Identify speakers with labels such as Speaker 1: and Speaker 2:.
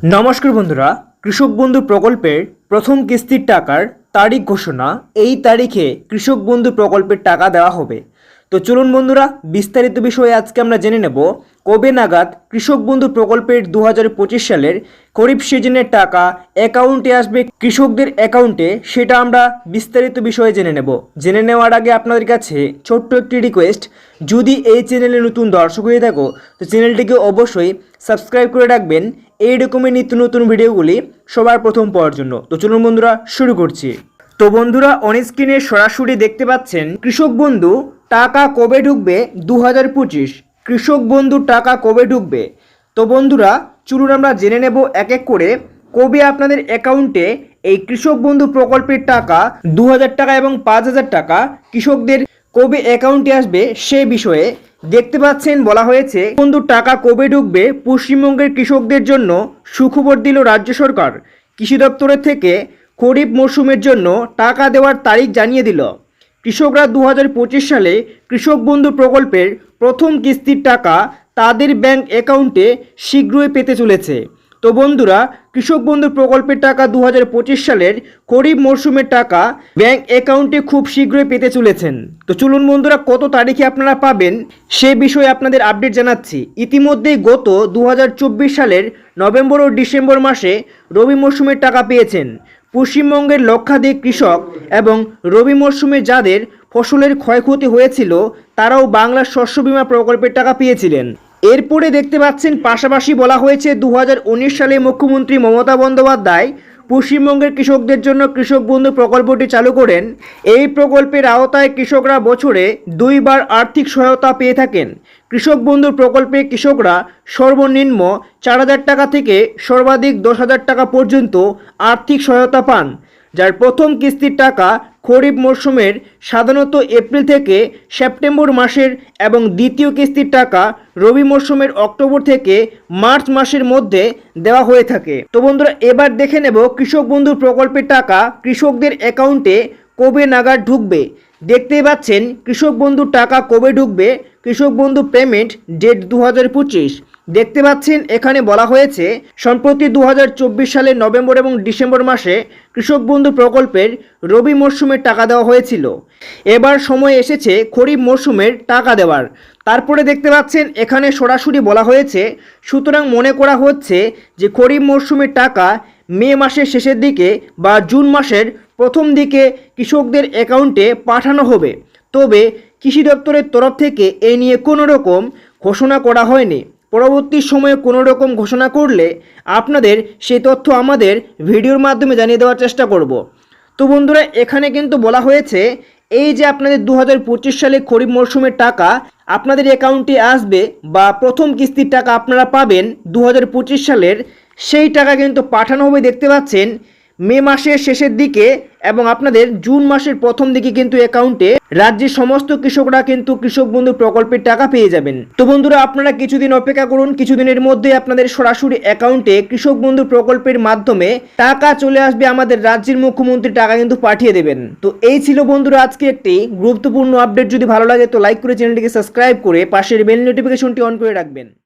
Speaker 1: নমস্কার বন্ধুরা, কৃষক বন্ধু প্রকল্পের প্রথম কিস্তির টাকার তারিখ ঘোষণা। এই তারিখে কৃষক বন্ধু প্রকল্পের টাকা দেওয়া হবে। তো চলুন বন্ধুরা, বিস্তারিত বিষয়ে আজকে আমরা জেনে নেব কবে নাগাদ কৃষক বন্ধু প্রকল্পের 2025 সালের খরিফ সিজনের টাকা অ্যাকাউন্টে আসবে কৃষকদের অ্যাকাউন্টে, সেটা আমরা বিস্তারিত বিষয়ে জেনে নেব। জেনে নেওয়ার আগে আপনাদের কাছে ছোট্ট একটি রিকোয়েস্ট, যদি এই চ্যানেলে নতুন দর্শক হয়ে থাকো তো চ্যানেলটিকে অবশ্যই সাবস্ক্রাইব করে রাখবেন এই রকমের নিত্য নতুন ভিডিওগুলি সবার প্রথম পাওয়ার জন্য। তো চলুন বন্ধুরা, শুরু করছি। তো বন্ধুরা, অন স্ক্রিনে সরাসরি দেখতে পাচ্ছেন কৃষক বন্ধু টাকা কবে ঢুকবে 2025। কৃষক বন্ধু টাকা কবে ঢুকবে। তো বন্ধুরা চলুন আমরা জেনে নেব এক এক করে কবে আপনাদের অ্যাকাউন্টে এই কৃষক বন্ধু প্রকল্পের টাকা 2000 টাকা এবং 5000 টাকা কৃষকদের কবে অ্যাকাউন্টে আসবে সে বিষয়ে। দেখতে পাচ্ছেন বলা হয়েছে বন্ধু টাকা কবে ঢুকবে। পশ্চিমবঙ্গের কৃষকদের জন্য সুখবর দিল রাজ্য সরকার। কৃষি দপ্তরের থেকে খরিফ মরশুমের জন্য টাকা দেওয়ার তারিখ জানিয়ে দিল। কৃষকরা 2025 সালে কৃষক বন্ধু প্রকল্পের প্রথম কিস্তির টাকা তাদের ব্যাংক অ্যাকাউন্টে শীঘ্রই পেতে চলেছে। তো বন্ধুরা, কৃষক বন্ধু প্রকল্পের টাকা 2025 সালের খরিফ মরশুমের টাকা ব্যাংক অ্যাকাউন্টে খুব শীঘ্রই পেতে চলেছেন। তো চলুন বন্ধুরা, কত তারিখে আপনারা পাবেন সে বিষয়ে আপনাদের আপডেট জানাচ্ছি। ইতিমধ্যেই গত 2024 সালের নভেম্বর ও ডিসেম্বর মাসে রবি মরশুমের টাকা পেয়েছেন পশ্চিমবঙ্গের লক্ষাধিক কৃষক, এবং রবি মরশুমে যাদের ফসলের ক্ষয়ক্ষতি হয়েছিল তারাও বাংলা শস্য বীমা প্রকল্পের টাকা পেয়েছিলেন। এরপরে দেখতে পাচ্ছেন পাশাপাশি বলা হয়েছে 2019 সালে মুখ্যমন্ত্রী মমতা বন্দ্যোপাধ্যায় পশ্চিমবঙ্গের কৃষকদের জন্য কৃষক বন্ধু প্রকল্পটি চালু করেন। এই প্রকল্পের আওতায় কৃষকরা বছরে 2 বার আর্থিক সহায়তা পেয়ে থাকেন। কৃষক বন্ধু প্রকল্পে কৃষকরা সর্বনিম্ন 4000 টাকা থেকে সর্বাধিক 10,000 টাকা পর্যন্ত আর্থিক সহায়তা পান, যার প্রথম কিস্তির টাকা খরিফ মরশুমের সাধারণত এপ্রিল থেকে সেপ্টেম্বর মাসের এবং দ্বিতীয় কিস্তির টাকা রবি মরশুমের অক্টোবর থেকে মার্চ মাসের মধ্যে দেওয়া হয়ে থাকে। তো বন্ধুরা, এবার দেখে নেব কৃষক বন্ধু প্রকল্পের টাকা কৃষকদের অ্যাকাউন্টে কবে নাগাদ ঢুকবে। দেখতেই পাচ্ছেন কৃষক বন্ধুর টাকা কবে ঢুকবে। কৃষক বন্ধু পেমেন্ট ডেট 2025। দেখতে পাচ্ছেন এখানে বলা হয়েছে সম্প্রতি 2024 সালের নভেম্বর এবং ডিসেম্বর মাসে কৃষক বন্ধু প্রকল্পের রবি মরশুমের টাকা দেওয়া হয়েছিল। এবার সময় এসেছে খরিফ মরশুমের টাকা দেওয়ার। তারপরে দেখতে পাচ্ছেন এখানে সরাসরি বলা হয়েছে, সুতরাং মনে করা হচ্ছে যে খরিফ মরশুমের টাকা মে মাসের শেষের দিকে বা জুন মাসের প্রথম দিকে কৃষকদের অ্যাকাউন্টে পাঠানো হবে। তবে কৃষি দপ্তরের তরফ থেকে এই নিয়ে কোনো রকম ঘোষণা করা হয়নি। পরবর্তী সময়ে কোনো রকম ঘোষণা করলে আপনাদের সেই তথ্য আমাদের ভিডিওর মাধ্যমে জানিয়ে দেওয়ার চেষ্টা করব। তো বন্ধুরা, এখানে কিন্তু বলা হয়েছে এই যে আপনাদের 2025 সালে খরিফ মরশুমের টাকা আপনাদের অ্যাকাউন্টে আসবে বা প্রথম কিস্তির টাকা আপনারা পাবেন 2025 সালের, সেই টাকা কিন্তু পাঠানো হবে। দেখতে পাচ্ছেন মে মাসের শেষের দিকে এবং আপনাদের জুন মাসের প্রথম দিকে কিন্তু অ্যাকাউন্টে রাজ্যের সমস্ত কৃষকরা কিন্তু কৃষক বন্ধু প্রকল্পের টাকা পেয়ে যাবেন। তো বন্ধুরা, আপনারা কিছুদিন অপেক্ষা করুন, কিছুদিনের মধ্যে আপনাদের সরাসরি অ্যাকাউন্টে কৃষক বন্ধু প্রকল্পের মাধ্যমে টাকা চলে আসবে। আমাদের রাজ্যের মুখ্যমন্ত্রী টাকা কিন্তু পাঠিয়ে দেবেন। তো এই ছিল বন্ধুরা আজকে একটি গুরুত্বপূর্ণ আপডেট। যদি ভালো লাগে তো লাইক করে চ্যানেলটিকে সাবস্ক্রাইব করে পাশের বেল নোটিফিকেশনটি অন করে রাখবেন।